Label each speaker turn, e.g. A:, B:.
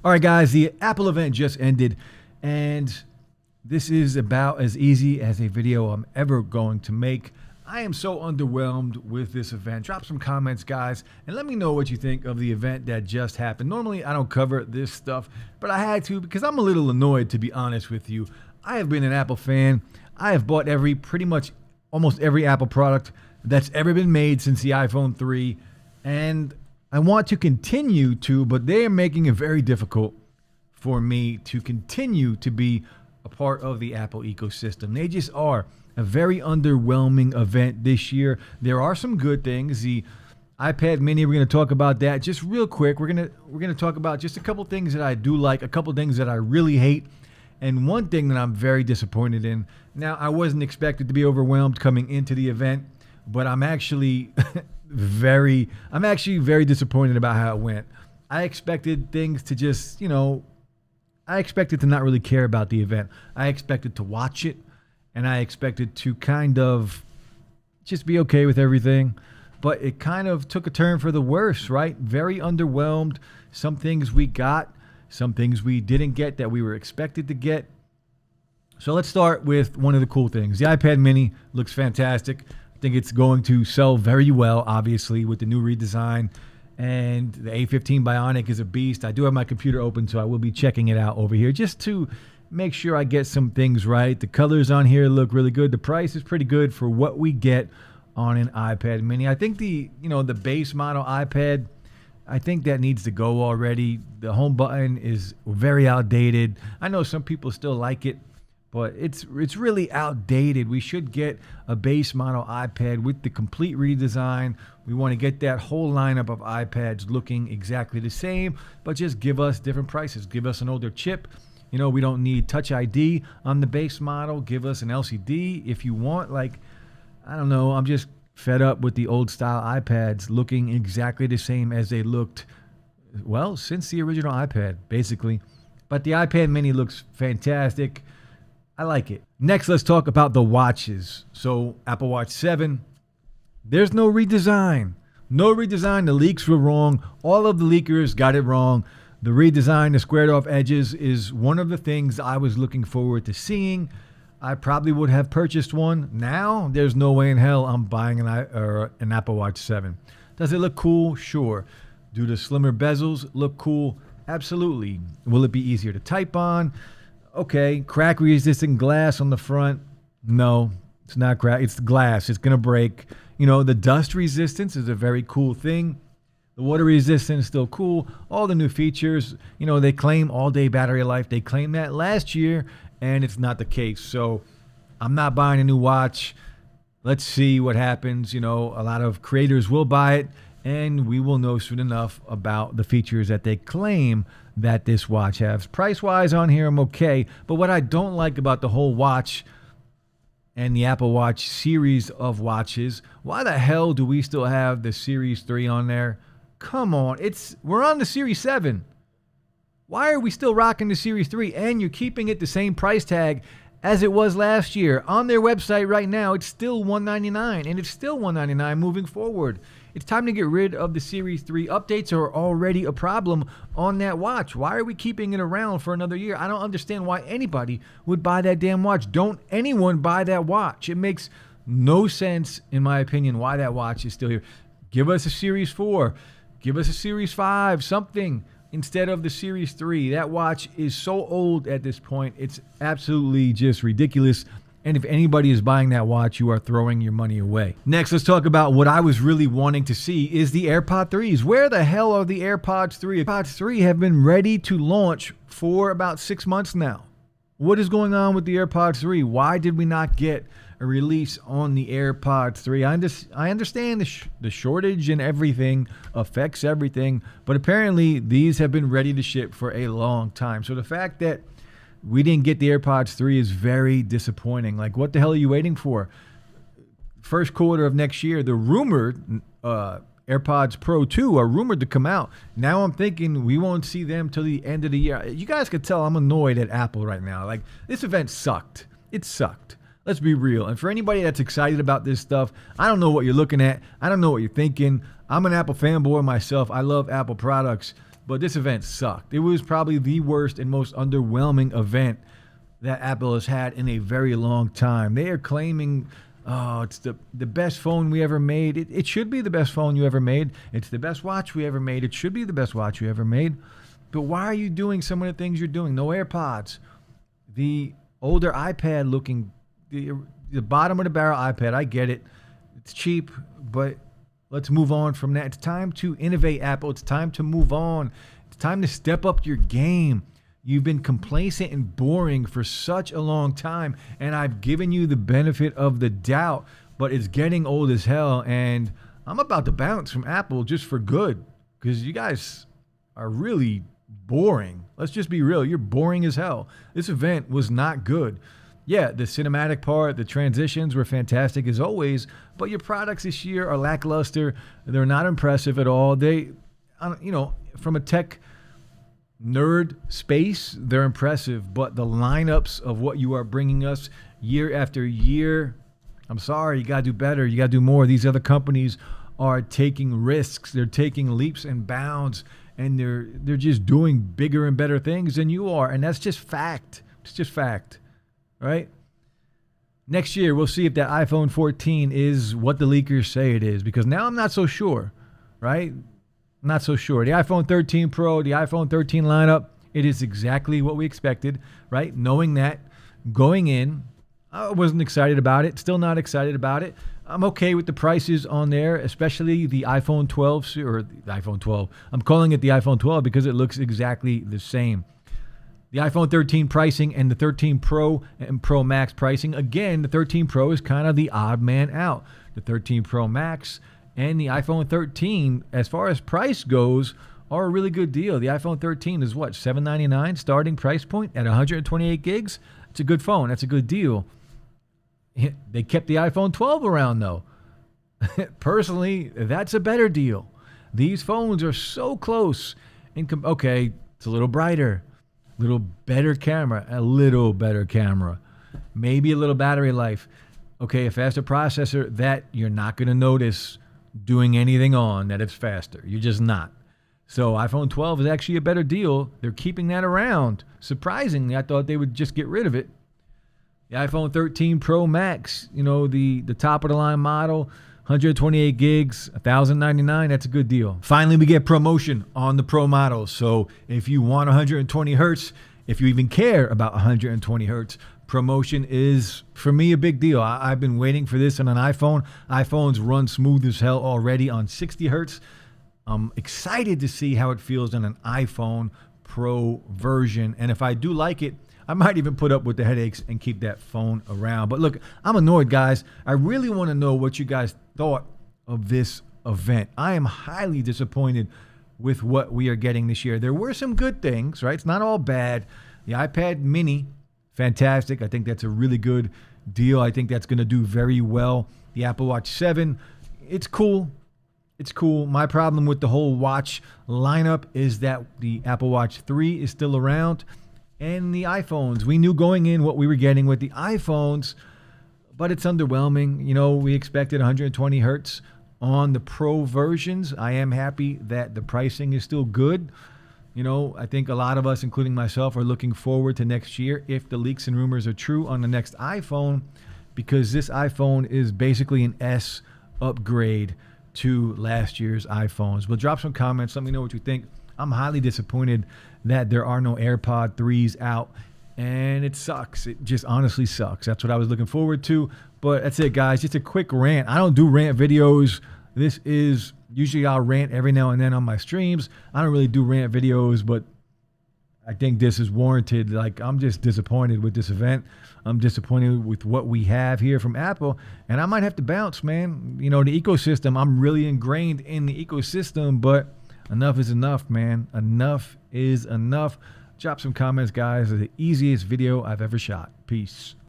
A: All right, guys, the Apple event just ended, and this is about as easy as a video I'm ever going to make. I am so underwhelmed with this event. Drop some comments, guys, and let me know what you think of the event that just happened. Normally, I don't cover this stuff, but I had to because I'm a little annoyed, to be honest with you. I have been an Apple fan. I have bought pretty much almost every Apple product that's ever been made since the iPhone 3, and I want to continue to, but they are making it very difficult for me to continue to be a part of the Apple ecosystem. They just are a very underwhelming event this year. There are some good things. The iPad mini, we're going to talk about that just real quick. We're going to talk about just a couple things that I do like, a couple things that I really hate, and one thing that I'm very disappointed in. Now, I wasn't expected to be overwhelmed coming into the event, but I'm actually very disappointed about how it went. I expected things to just, I expected to not really care about the event. I expected to watch it, and I expected to kind of just be okay with everything. But it kind of took a turn for the worse, right? Very underwhelmed. Some things we got, some things we didn't get that we were expected to get. So let's start with one of the cool things. The iPad mini looks fantastic. I think it's going to sell very well, obviously, with the new redesign. And the A15 Bionic is a beast. I do have my computer open, so I will be checking it out over here just to make sure I get some things right. The colors on here look really good. The price is pretty good for what we get on an iPad mini. I think the base model iPad, I think that needs to go already. The home button is very outdated. I know some people still like it, but it's really outdated. We should get a base model iPad with the complete redesign. We want to get that whole lineup of iPads looking exactly the same, but just give us different prices. Give us an older chip. We don't need Touch ID on the base model. Give us an LCD if you want. I don't know. I'm just fed up with the old style iPads looking exactly the same as they looked, well, since the original iPad, basically. But the iPad mini looks fantastic. I like it. Next, let's talk about the watches. So Apple Watch 7, there's no redesign. No redesign. The leaks were wrong. All of the leakers got it wrong. The redesign, the squared off edges, is one of the things I was looking forward to seeing. I probably would have purchased one. Now, there's no way in hell I'm buying an Apple Watch 7. Does it look cool? Sure. Do the slimmer bezels look cool? Absolutely. Will it be easier to type on? Okay, crack resistant glass on the front. No, it's not crack. It's glass. It's going to break. The dust resistance is a very cool thing. The water resistance is still cool. All the new features, they claim all day battery life. They claimed that last year, and it's not the case. So I'm not buying a new watch. Let's see what happens. A lot of creators will buy it, and we will know soon enough about the features that they claim that this watch has. Price-wise on here, I'm okay. But what I don't like about the whole watch and the Apple Watch series of watches, why the hell do we still have the Series 3 on there? Come on. We're on the Series 7. Why are we still rocking the Series 3? And you're keeping it the same price tag as it was last year. On their website right now, it's still $199, and it's still $199 moving forward. It's time to get rid of the Series 3. Updates are already a problem on that watch. Why are we keeping it around for another year? I don't understand why anybody would buy that damn watch. Don't anyone buy that watch. It makes no sense, in my opinion, why that watch is still here. Give us a Series 4. Give us a Series 5, something, instead of the Series 3. That watch is so old at this point. It's absolutely just ridiculous. And if anybody is buying that watch, you are throwing your money away. Next, let's talk about what I was really wanting to see is the AirPods 3s. Where the hell are the AirPods 3? AirPods 3 have been ready to launch for about 6 months now. What is going on with the AirPods 3? Why did we not get a release on the AirPods 3? I understand the shortage and everything affects everything, but apparently these have been ready to ship for a long time. So the fact that we didn't get the AirPods 3 is very disappointing. What the hell are you waiting for? First quarter of next year, the rumored AirPods Pro 2 are rumored to come out. Now I'm thinking we won't see them till the end of the year. You guys could tell I'm annoyed at Apple right now. This event sucked. It sucked. Let's be real. And for anybody that's excited about this stuff, I don't know what you're looking at. I don't know what you're thinking. I'm an Apple fanboy myself. I love Apple products. But this event sucked. It was probably the worst and most underwhelming event that Apple has had in a very long time. They are claiming, oh, it's the best phone we ever made. It should be the best phone you ever made. It's the best watch we ever made. It should be the best watch you ever made. But why are you doing some of the things you're doing? No AirPods. The older iPad looking, the bottom of the barrel iPad, I get it. It's cheap, but let's move on from that. It's time to innovate, Apple. It's time to move on. It's time to step up your game. You've been complacent and boring for such a long time, and I've given you the benefit of the doubt, but it's getting old as hell, and I'm about to bounce from Apple just for good because you guys are really boring. Let's just be real. You're boring as hell. This event was not good. Yeah, the cinematic part, the transitions were fantastic as always, but your products this year are lackluster. They're not impressive at all. They, from a tech nerd space, they're impressive, but the lineups of what you are bringing us year after year, I'm sorry, you got to do better. You got to do more. These other companies are taking risks. They're taking leaps and bounds, and they're just doing bigger and better things than you are, and that's just fact. It's just fact, right? Next year, we'll see if that iPhone 14 is what the leakers say it is, because now I'm not so sure, right? Not so sure. The iPhone 13 Pro, the iPhone 13 lineup, it is exactly what we expected, right? Knowing that going in, I wasn't excited about it. Still not excited about it. I'm okay with the prices on there, especially the iPhone 12 or the iPhone 12. I'm calling it the iPhone 12 because it looks exactly the same. The iPhone 13 pricing and the 13 Pro and Pro Max pricing. Again, the 13 Pro is kind of the odd man out. The 13 Pro Max and the iPhone 13, as far as price goes, are a really good deal. The iPhone 13 is what, $799 starting price point at 128 gigs? It's a good phone. That's a good deal. They kept the iPhone 12 around though. Personally, that's a better deal. These phones are so close. Okay, it's a little brighter, a little better camera, maybe a little battery life. Okay, a faster processor that you're not going to notice doing anything on that it's faster. You're just not. So iPhone 12 is actually a better deal. They're keeping that around. Surprisingly, I thought they would just get rid of it. The iPhone 13 Pro Max, the top of the line model, 128 gigs, $1,099. That's a good deal. Finally, we get promotion on the Pro models. So if you want 120 hertz, if you even care about 120 hertz, promotion is, for me, a big deal. I've been waiting for this on an iPhone. iPhones run smooth as hell already on 60 hertz. I'm excited to see how it feels on an iPhone Pro version. And if I do like it, I might even put up with the headaches and keep that phone around. But look, I'm annoyed, guys. I really want to know what you guys thought of this event. I am highly disappointed with what we are getting this year. There were some good things, right? It's not all bad. The iPad mini, fantastic. I think that's a really good deal. I think that's going to do very well. The Apple Watch 7, it's cool. It's cool. My problem with the whole watch lineup is that the Apple Watch 3 is still around. And the iPhones, we knew going in what we were getting with the iPhones, but it's underwhelming. We expected 120 hertz on the Pro versions. I am happy that the pricing is still good. I think a lot of us, including myself, are looking forward to next year if the leaks and rumors are true on the next iPhone, because this iPhone is basically an S upgrade to last year's iPhones. But drop some comments. Let me know what you think. I'm highly disappointed that there are no AirPod 3s out, and it sucks. It just honestly sucks. That's what I was looking forward to, but that's it, guys. Just a quick rant. I don't do rant videos. This is usually I'll rant every now and then on my streams. I don't really do rant videos, but I think this is warranted. I'm just disappointed with this event. I'm disappointed with what we have here from Apple, and I might have to bounce, man. The ecosystem, I'm really ingrained in the ecosystem, but enough is enough, man. Enough is enough. Drop some comments, guys. It's the easiest video I've ever shot. Peace.